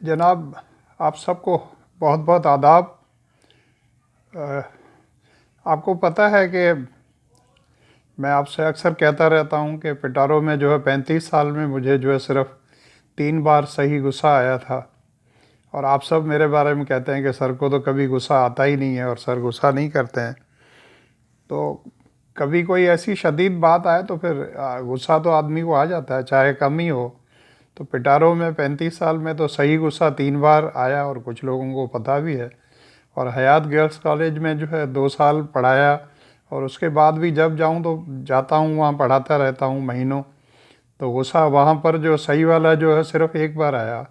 जनाब, आप सबको बहुत बहुत आदाब। अ, आपको पता है कि मैं आपसे अक्सर कहता रहता हूं कि पिटारो में जो है 35 साल में मुझे जो है सिर्फ 3 बार सही गुस्सा आया था। और आप सब मेरे बारे में कहते हैं कि सर को तो कभी गुस्सा आता ही नहीं है और सर गुस्सा नहीं करते हैं। तो कभी कोई ऐसी शदीद बात आए तो फिर गुस्सा तो आदमी को आ जाता है, चाहे कम ही हो। तो पिटारो में 35 साल में तो सही गुस्सा 3 बार आया, और कुछ लोगों को पता भी है। और हयात गर्ल्स कॉलेज में जो है 2 साल पढ़ाया, और उसके बाद भी जब जाऊं तो जाता हूं, वहाँ पढ़ाता रहता हूं महीनों। तो गुस्सा वहाँ पर जो सही वाला जो है सिर्फ एक बार आया।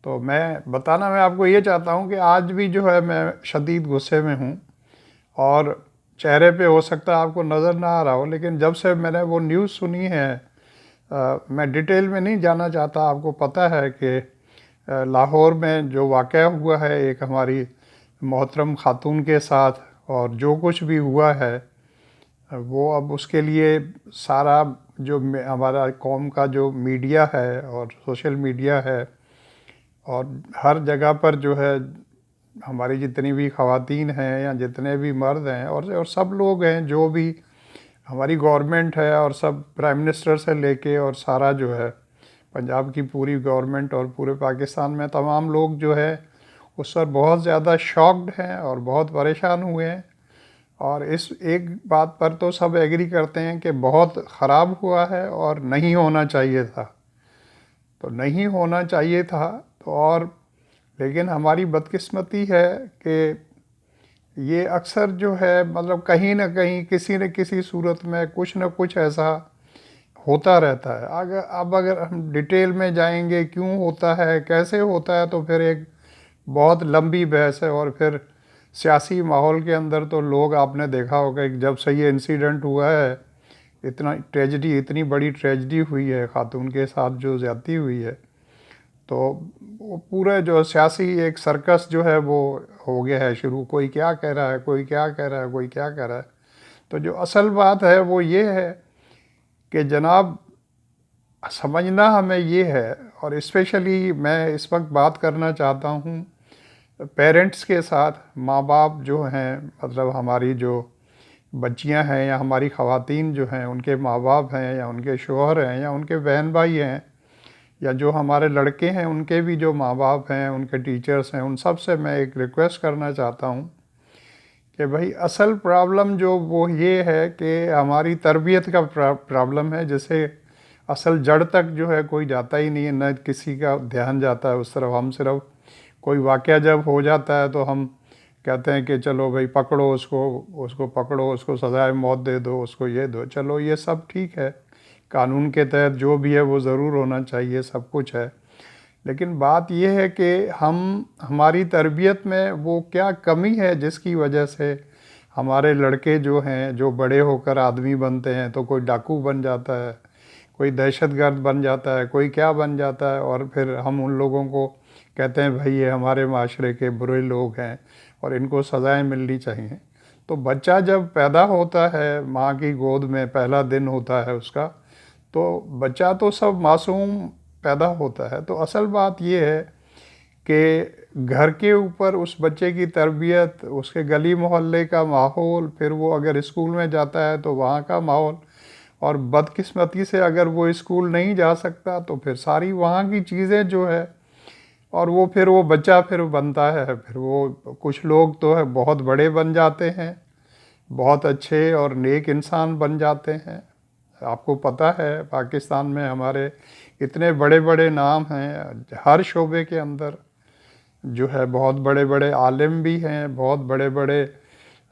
तो मैं आपको ये चाहता हूँ कि आज भी जो है मैं शदीद गुस्से में हूँ। और चेहरे पे हो सकता है आपको नज़र ना आ रहा हो, लेकिन जब से मैंने वो न्यूज़ सुनी है, मैं डिटेल में नहीं जाना चाहता। आपको पता है कि लाहौर में जो वाक़या हुआ है एक हमारी मोहतरम खातून के साथ, और जो कुछ भी हुआ है वो अब उसके लिए सारा जो हमारा कौम का जो मीडिया है और सोशल मीडिया है, और हर जगह पर जो है हमारी जितनी भी ख़वातीन हैं या जितने भी मर्द हैं और सब लोग हैं, जो भी हमारी गवर्नमेंट है, और सब प्राइम मिनिस्टर से लेके और सारा जो है पंजाब की पूरी गवर्नमेंट और पूरे पाकिस्तान में तमाम लोग जो है उस पर बहुत ज़्यादा शॉक्ड हैं और बहुत परेशान हुए हैं। और इस एक बात पर तो सब एग्री करते हैं कि बहुत ख़राब हुआ है और नहीं होना चाहिए था। तो नहीं होना चाहिए था। तो और लेकिन हमारी बदकिस्मती है कि ये अक्सर जो है मतलब कहीं ना कहीं किसी न किसी सूरत में कुछ न कुछ ऐसा होता रहता है। अगर हम डिटेल में जाएंगे क्यों होता है, कैसे होता है, तो फिर एक बहुत लंबी बहस है। और फिर सियासी माहौल के अंदर तो लोग, आपने देखा होगा कि जब से ये इंसिडेंट हुआ है, इतना ट्रेजडी, इतनी बड़ी ट्रेजडी हुई है, खातून के साथ जो ज़्यादती हुई है, तो वो पूरे जो सियासी एक सर्कस जो है वो हो गया है शुरू। कोई क्या कह रहा है, कोई क्या कह रहा है, कोई क्या कह रहा है। तो जो असल बात है वो ये है कि जनाब, समझना हमें ये है, और स्पेशली मैं इस वक्त बात करना चाहता हूँ पेरेंट्स के साथ। माँ बाप जो हैं, मतलब हमारी जो बच्चियां हैं या हमारी ख़वातीन जो हैं, उनके माँ बाप हैं या उनके शोहर हैं या उनके बहन भाई हैं, या जो हमारे लड़के हैं उनके भी जो माँ बाप हैं, उनके टीचर्स हैं, उन सब से मैं एक रिक्वेस्ट करना चाहता हूँ कि भाई असल प्रॉब्लम जो वो ये है कि हमारी तरबियत का प्रॉब्लम है, जिसे असल जड़ तक जो है कोई जाता ही नहीं है, न किसी का ध्यान जाता है उस तरफ। हम सिर्फ कोई वाक़या जब हो जाता है तो हम कहते हैं कि चलो भाई पकड़ो उसको, उसको पकड़ो, उसको सज़ाए मौत दे दो, उसको ये दो। चलो ये सब ठीक है, कानून के तहत जो भी है वो ज़रूर होना चाहिए, सब कुछ है। लेकिन बात यह है कि हमारी तरबियत में वो क्या कमी है जिसकी वजह से हमारे लड़के जो हैं, जो बड़े होकर आदमी बनते हैं तो कोई डाकू बन जाता है, कोई दहशतगर्द बन जाता है, कोई क्या बन जाता है, और फिर हम उन लोगों को कहते हैं भाई ये हमारे माशरे के बुरे लोग हैं और इनको सज़ाएं मिलनी चाहिए। तो बच्चा जब पैदा होता है, माँ की गोद में पहला दिन होता है उसका, तो बच्चा तो सब मासूम पैदा होता है। तो असल बात ये है कि घर के ऊपर उस बच्चे की तरबियत, उसके गली मोहल्ले का माहौल, फिर वो अगर स्कूल में जाता है तो वहाँ का माहौल, और बदकिस्मती से अगर वो स्कूल नहीं जा सकता तो फिर सारी वहाँ की चीज़ें जो है, और वो फिर वो बच्चा फिर बनता है। फिर वो कुछ लोग तो है बहुत बड़े बन जाते हैं, बहुत अच्छे और नेक इंसान बन जाते हैं। आपको पता है पाकिस्तान में हमारे इतने बड़े बड़े नाम हैं हर शोबे के अंदर, जो है बहुत बड़े बड़े आलिम भी हैं, बहुत बड़े बड़े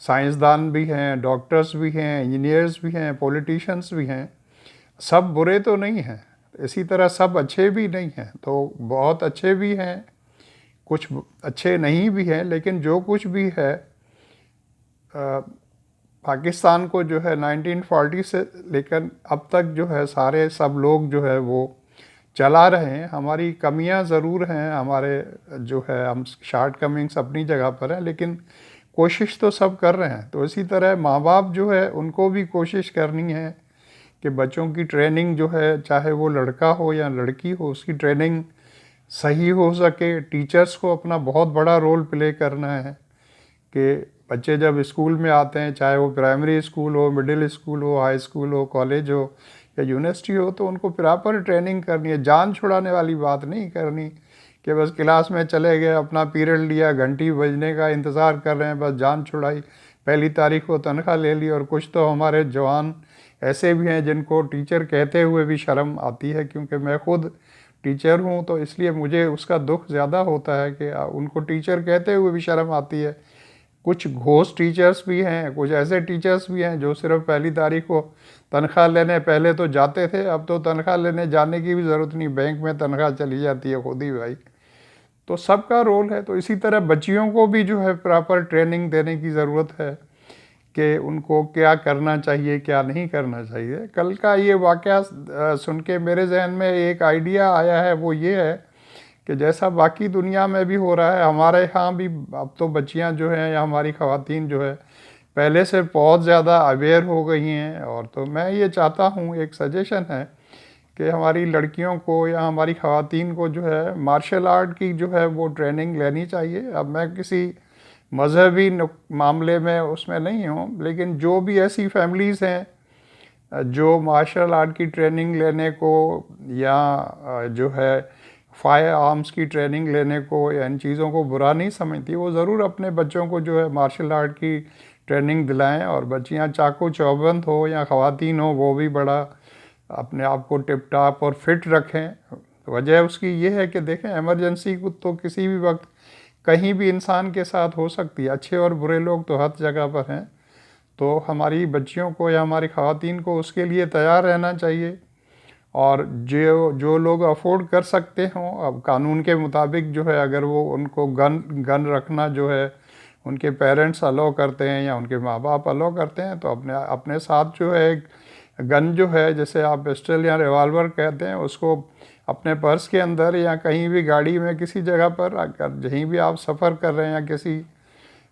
साइंसदान भी हैं, डॉक्टर्स भी हैं, इंजीनियर्स भी हैं, पॉलिटिशियंस भी हैं। सब बुरे तो नहीं हैं, इसी तरह सब अच्छे भी नहीं हैं। तो बहुत अच्छे भी हैं, कुछ अच्छे नहीं भी हैं, लेकिन जो कुछ भी है पाकिस्तान को जो है 1940 से लेकर अब तक जो है सारे सब लोग जो है वो चला रहे हैं। हमारी कमियां ज़रूर हैं, हमारे जो है हम शार्ट कमिंग्स अपनी जगह पर है, लेकिन कोशिश तो सब कर रहे हैं। तो इसी तरह माँ बाप जो है उनको भी कोशिश करनी है कि बच्चों की ट्रेनिंग जो है, चाहे वो लड़का हो या लड़की हो, उसकी ट्रेनिंग सही हो सके। टीचर्स को अपना बहुत बड़ा रोल प्ले करना है कि बच्चे जब स्कूल में आते हैं, चाहे वो प्राइमरी स्कूल हो, मिडिल स्कूल हो, हाई स्कूल हो, कॉलेज हो या यूनिवर्सिटी हो, तो उनको प्रॉपर ट्रेनिंग करनी है। जान छुड़ाने वाली बात नहीं करनी कि बस क्लास में चले गए, अपना पीरियड लिया, घंटी बजने का इंतज़ार कर रहे हैं, बस जान छुड़ाई, पहली तारीख को तनख्वाह ले ली। और कुछ तो हमारे जवान ऐसे भी हैं जिनको टीचर कहते हुए भी शर्म आती है, क्योंकि मैं खुद टीचर हूँ, तो इसलिए मुझे उसका दुख ज़्यादा होता है कि उनको टीचर कहते हुए भी शर्म आती है। कुछ घोस्ट टीचर्स भी हैं, कुछ ऐसे टीचर्स भी हैं जो सिर्फ पहली तारीख को तनख्वाह लेने पहले तो जाते थे, अब तो तनख्वाह लेने जाने की भी ज़रूरत नहीं, बैंक में तनख्वाह चली जाती है खुद ही भाई। तो सबका रोल है। तो इसी तरह बच्चियों को भी जो है प्रॉपर ट्रेनिंग देने की ज़रूरत है कि उनको क्या करना चाहिए, क्या नहीं करना चाहिए। कल का ये वाक़या सुन के मेरे जहन में एक आइडिया आया है, वो ये है कि जैसा बाकी दुनिया में भी हो रहा है, हमारे यहाँ भी अब तो बच्चियाँ जो हैं या हमारी ख़वातीन जो है पहले से बहुत ज़्यादा अवेयर हो गई हैं। और तो मैं ये चाहता हूँ, एक सजेशन है कि हमारी लड़कियों को या हमारी ख़वातीन को जो है मार्शल आर्ट की जो है वो ट्रेनिंग लेनी चाहिए। अब मैं किसी मजहबी मामले में उसमें नहीं हूँ, लेकिन जो भी ऐसी फैमिलीज़ हैं जो मार्शल आर्ट की ट्रेनिंग लेने को या जो है फायर आर्म्स की ट्रेनिंग लेने को या इन चीज़ों को बुरा नहीं समझती, वो ज़रूर अपने बच्चों को जो है मार्शल आर्ट की ट्रेनिंग दिलाएं। और बच्चियां चाकू चौबंद हो या ख़वातीन हो, वो भी बड़ा अपने आप को टिप टॉप और फिट रखें। वजह उसकी ये है कि देखें, इमरजेंसी को तो किसी भी वक्त कहीं भी इंसान के साथ हो सकती है। अच्छे और बुरे लोग तो हर जगह पर हैं। तो हमारी बच्चियों को या हमारी ख़वातीन को उसके लिए तैयार रहना चाहिए। और जो जो लोग अफोर्ड कर सकते हों, अब कानून के मुताबिक जो है, अगर वो उनको गन रखना जो है उनके पेरेंट्स अलाउ करते हैं या उनके माँ बाप अलाउ करते हैं, तो अपने अपने साथ जो है एक गन जो है, जैसे आप पिस्टल या रिवॉल्वर कहते हैं, उसको अपने पर्स के अंदर या कहीं भी गाड़ी में किसी जगह पर, अगर कहीं भी आप सफ़र कर रहे हैं या किसी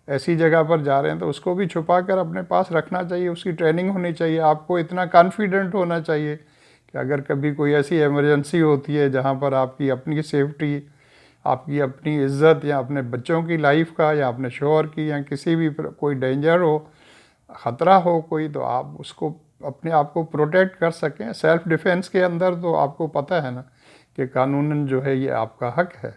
ऐसी जगह पर जा रहे हैं, तो उसको भी छुपा कर अपने पास रखना चाहिए। उसकी ट्रेनिंग होनी चाहिए। आपको इतना कॉन्फिडेंट होना चाहिए कि अगर कभी कोई ऐसी इमरजेंसी होती है जहाँ पर आपकी अपनी सेफ्टी, आपकी अपनी इज़्ज़त या अपने बच्चों की लाइफ का या अपने शोहर की या किसी भी कोई डेंजर हो, ख़तरा हो कोई, तो आप उसको अपने आप को प्रोटेक्ट कर सकें। सेल्फ़ डिफेंस के अंदर तो आपको पता है ना कि कानूनन जो है ये आपका हक है।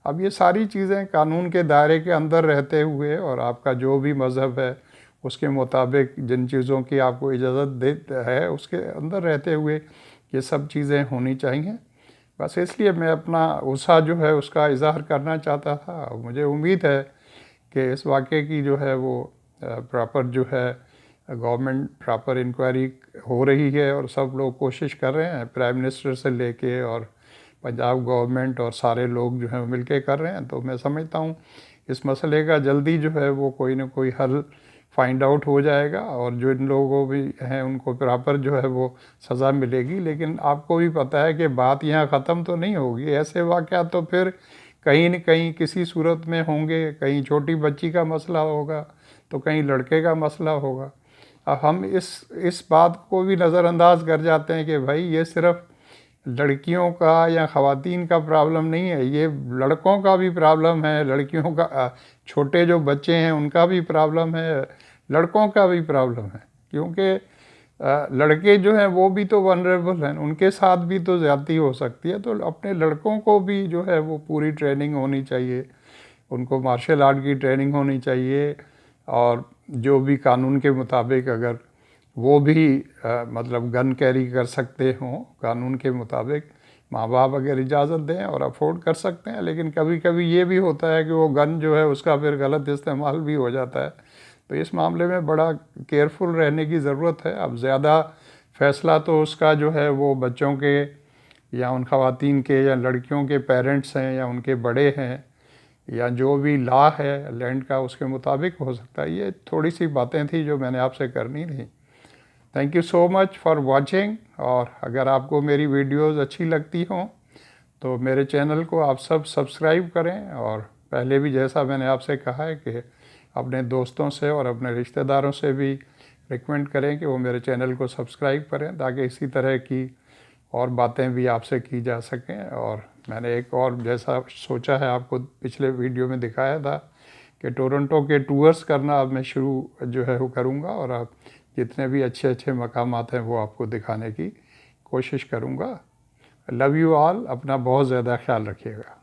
अब ये सारी चीज़ें कानून के दायरे के अंदर रहते हुए और आपका जो भी मज़हब है उसके मुताबिक जिन चीज़ों की आपको इजाज़त देता है उसके अंदर रहते हुए ये सब चीज़ें होनी चाहिए। बस इसलिए मैं अपना उत्साह जो है उसका इज़हार करना चाहता था। मुझे उम्मीद है कि इस वाक़े की जो है वो प्रॉपर जो है गवर्नमेंट प्रॉपर इंक्वायरी हो रही है और सब लोग कोशिश कर रहे हैं, प्राइम मिनिस्टर से लेके और पंजाब गवर्नमेंट और सारे लोग जो हैं मिलके कर रहे हैं। तो मैं समझता हूँ इस मसले का जल्दी जो है वो कोई ना कोई हल फाइंड आउट हो जाएगा और जो इन लोगों भी हैं उनको प्रॉपर जो है वो सज़ा मिलेगी। लेकिन आपको भी पता है कि बात यहाँ ख़त्म तो नहीं होगी। ऐसे वाक़यात तो फिर कहीं न कहीं किसी सूरत में होंगे। कहीं छोटी बच्ची का मसला होगा तो कहीं लड़के का मसला होगा। अब हम इस बात को भी नज़रअंदाज कर जाते हैं कि भाई ये सिर्फ लड़कियों का या ख़वातीन का प्रॉब्लम नहीं है, ये लड़कों का भी प्रॉब्लम है। लड़कियों का छोटे जो बच्चे हैं उनका भी प्रॉब्लम है, लड़कों का भी प्रॉब्लम है। क्योंकि लड़के जो हैं वो भी तो वनरेबल हैं, उनके साथ भी तो ज़्यादती हो सकती है। तो अपने लड़कों को भी जो है वो पूरी ट्रेनिंग होनी चाहिए, उनको मार्शल आर्ट की ट्रेनिंग होनी चाहिए। और जो भी कानून के मुताबिक अगर वो भी मतलब गन कैरी कर सकते हों कानून के मुताबिक, माँ बाप अगर इजाज़त दें और अफोर्ड कर सकते हैं। लेकिन कभी कभी ये भी होता है कि वो गन जो है उसका फिर गलत इस्तेमाल भी हो जाता है। तो इस मामले में बड़ा केयरफुल रहने की ज़रूरत है। अब ज़्यादा फ़ैसला तो उसका जो है वो बच्चों के या उन ख़वातीन के या लड़कियों के पेरेंट्स हैं या उनके बड़े हैं या जो भी लॉ है लैंड का उसके मुताबिक हो सकता है। ये थोड़ी सी बातें थी जो मैंने आपसे करनी थी। Thank you so much for watching. और अगर आपको मेरी वीडियोस अच्छी लगती हों तो मेरे चैनल को आप सब सब्सक्राइब करें। और पहले भी जैसा मैंने आपसे कहा है कि अपने दोस्तों से और अपने रिश्तेदारों से भी रिकमेंड करें कि वो मेरे चैनल को सब्सक्राइब करें ताकि इसी तरह की और बातें भी आपसे की जा सकें। और मैंने एक और जैसा सोचा है, आपको पिछले वीडियो में दिखाया था कि टोरंटो के टूर्स करना अब मैं शुरू जो है वो करूँगा, और आप जितने भी अच्छे अच्छे मकामात हैं वो आपको दिखाने की कोशिश करूँगा। लव यू ऑल, अपना बहुत ज़्यादा ख्याल रखिएगा।